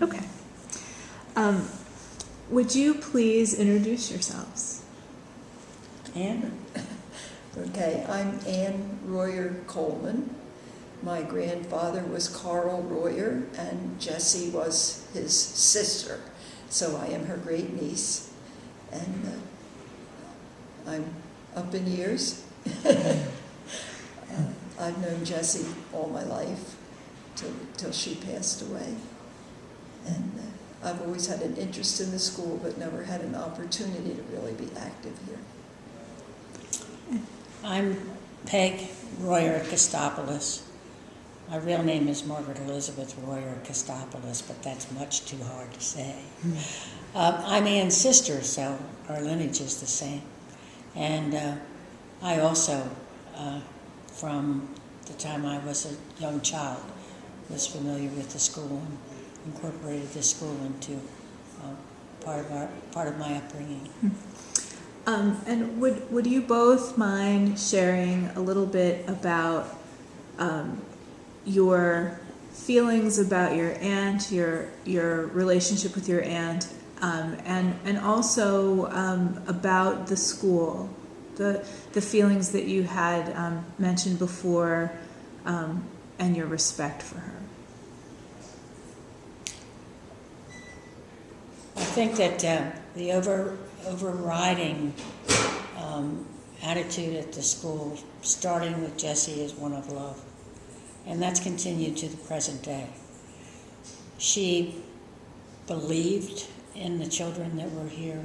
Okay. Would you please introduce yourselves? Anne? Okay, I'm Anne Royer-Coleman. My grandfather was Carl Royer, and Jessie was his sister. So I am her great niece, and I'm up in years. I've known Jessie all my life till she passed away. And I've always had an interest in the school, but never had an opportunity to really be active here. I'm Peg Royer-Kostopoulos. My real name is Margaret Elizabeth Royer-Kostopoulos, but that's much too hard to say. I'm Anne's sister, so our lineage is the same. And I also, from the time I was a young child, was familiar with the school and incorporated the school into part of my upbringing. And would you both mind sharing a little bit about your feelings about your aunt, your relationship with your aunt, and also about the school, the feelings that you had mentioned before, and your respect for her? I think that the overriding attitude at the school, starting with Jessie, is one of love. And that's continued to the present day. She believed in the children that were here.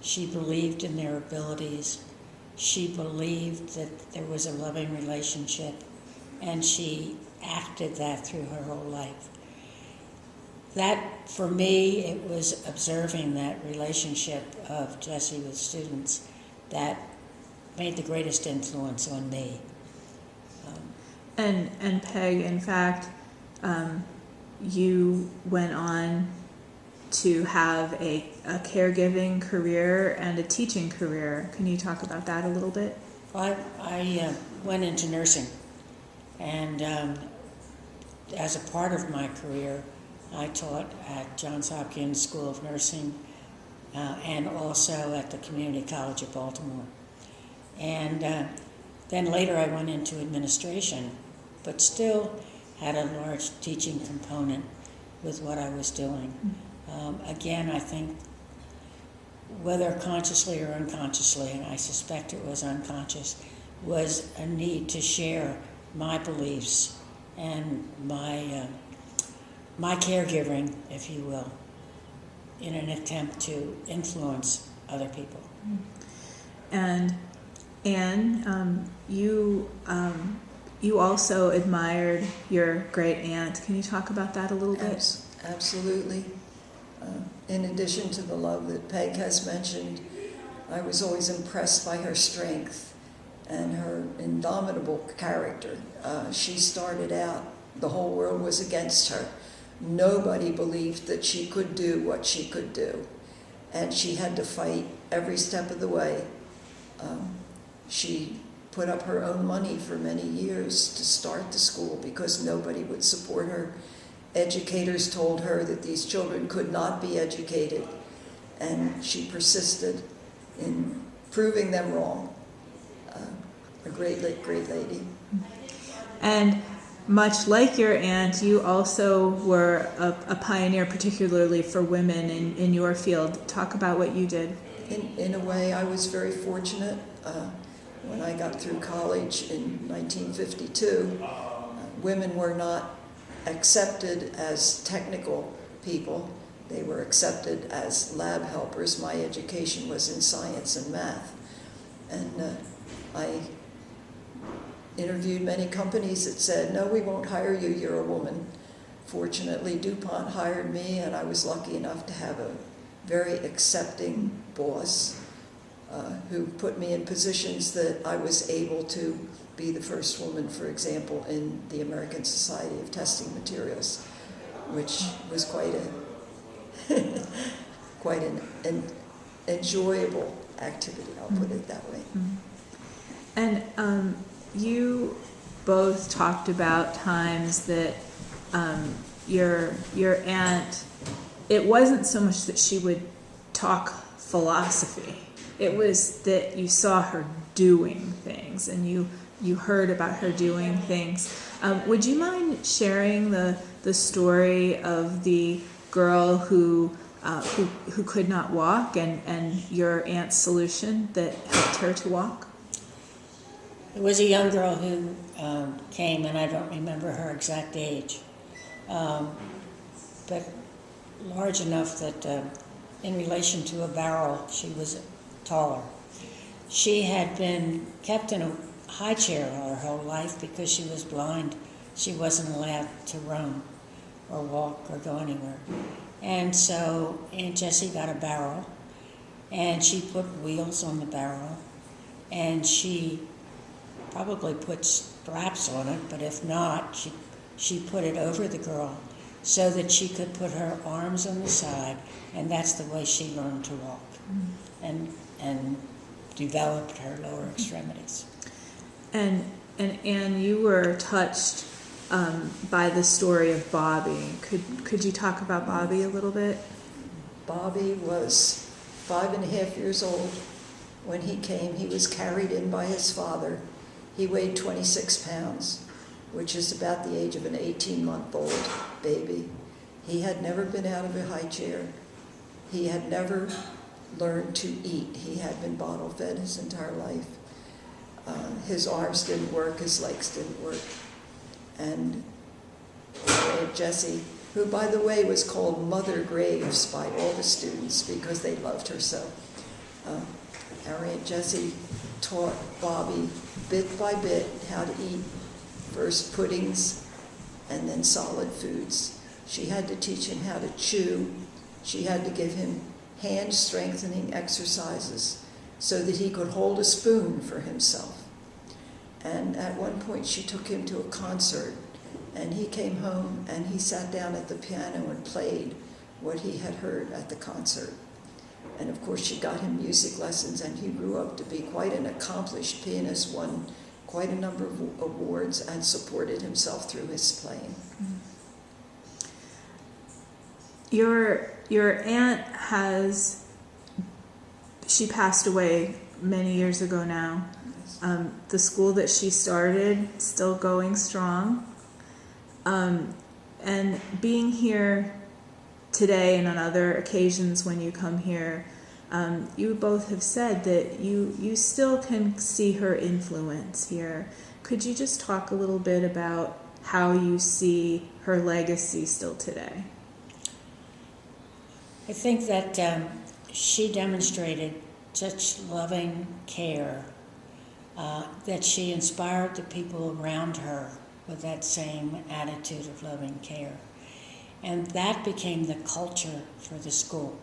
She believed in their abilities. She believed that there was a loving relationship. And she acted that through her whole life. That, for me, it was observing that relationship of Jessie with students that made the greatest influence on me. And Peg, in fact, you went on to have a caregiving career and a teaching career. Can you talk about that a little bit? I went into nursing, and as a part of my career, I taught at Johns Hopkins School of Nursing and also at the Community College of Baltimore. And then later I went into administration, but still had a large teaching component with what I was doing. Again, I think whether consciously or unconsciously, and I suspect it was unconscious, was a need to share my beliefs and my caregiving, if you will, in an attempt to influence other people. And Anne, you also admired your great aunt. Can you talk about that a little bit? Absolutely. In addition to the love that Peg has mentioned, I was always impressed by her strength and her indomitable character. She started out, the whole world was against her. Nobody believed that she could do what she could do, and she had to fight every step of the way. She put up her own money for many years to start the school because nobody would support her. Educators told her that these children could not be educated, and she persisted in proving them wrong. A great lady. And much like your aunt, you also were a pioneer, particularly for women in your field. Talk about what you did. In a way, I was very fortunate. When I got through college in 1952, women were not accepted as technical people. They were accepted as lab helpers. My education was in science and math. And I interviewed many companies that said, no, we won't hire you, you're a woman. Fortunately, DuPont hired me, and I was lucky enough to have a very accepting boss who put me in positions that I was able to be the first woman, for example, in the American Society of Testing Materials, which was quite an enjoyable activity, I'll put it that way. And you both talked about times that your aunt, it wasn't so much that she would talk philosophy. It was that you saw her doing things, and you heard about her doing things. Would you mind sharing the story of the girl who could not walk, and your aunt's solution that helped her to walk? There was a young girl who came, and I don't remember her exact age, but large enough that in relation to a barrel, she was taller. She had been kept in a high chair her whole life because she was blind. She wasn't allowed to run or walk or go anywhere. And so Aunt Jessie got a barrel, and she put wheels on the barrel, and she probably put straps on it, but if not, she put it over the girl so that she could put her arms on the side, and that's the way she learned to walk and developed her lower extremities. And Anne, you were touched by the story of Bobby. Could you talk about Bobby a little bit? Bobby was 5.5 years old when he came. He was carried in by his father. He weighed 26 pounds, which is about the age of an 18-month-old baby. He had never been out of a high chair. He had never learned to eat. He had been bottle fed his entire life. His arms didn't work, his legs didn't work. And Aunt Jessie, who by the way was called Mother Graves by all the students because they loved her so, our Aunt Jessie taught Bobby bit by bit how to eat first puddings and then solid foods. She had to teach him how to chew. She had to give him hand strengthening exercises so that he could hold a spoon for himself. And at one point she took him to a concert, and he came home and he sat down at the piano and played what he had heard at the concert. And of course she got him music lessons, and he grew up to be quite an accomplished pianist, won quite a number of awards, and supported himself through his playing. Your aunt she passed away many years ago now. The school that she started, still going strong. And being here today and on other occasions when you come here, you both have said that you still can see her influence here. Could you just talk a little bit about how you see her legacy still today? I think that she demonstrated such loving care that she inspired the people around her with that same attitude of loving care. And that became the culture for the school.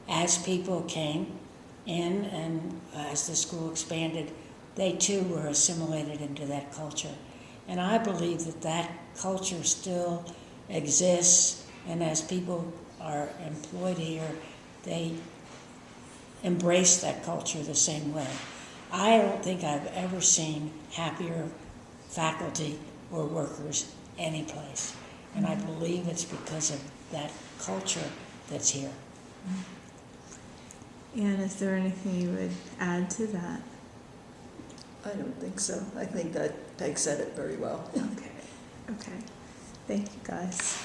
As people came in and as the school expanded, they too were assimilated into that culture. And I believe that that culture still exists, and as people are employed here, they embrace that culture the same way. I don't think I've ever seen happier faculty or workers anyplace. And I believe it's because of that culture that's here. Anne, is there anything you would add to that? I don't think so. I think that Peg said it very well. Okay. Thank you, guys.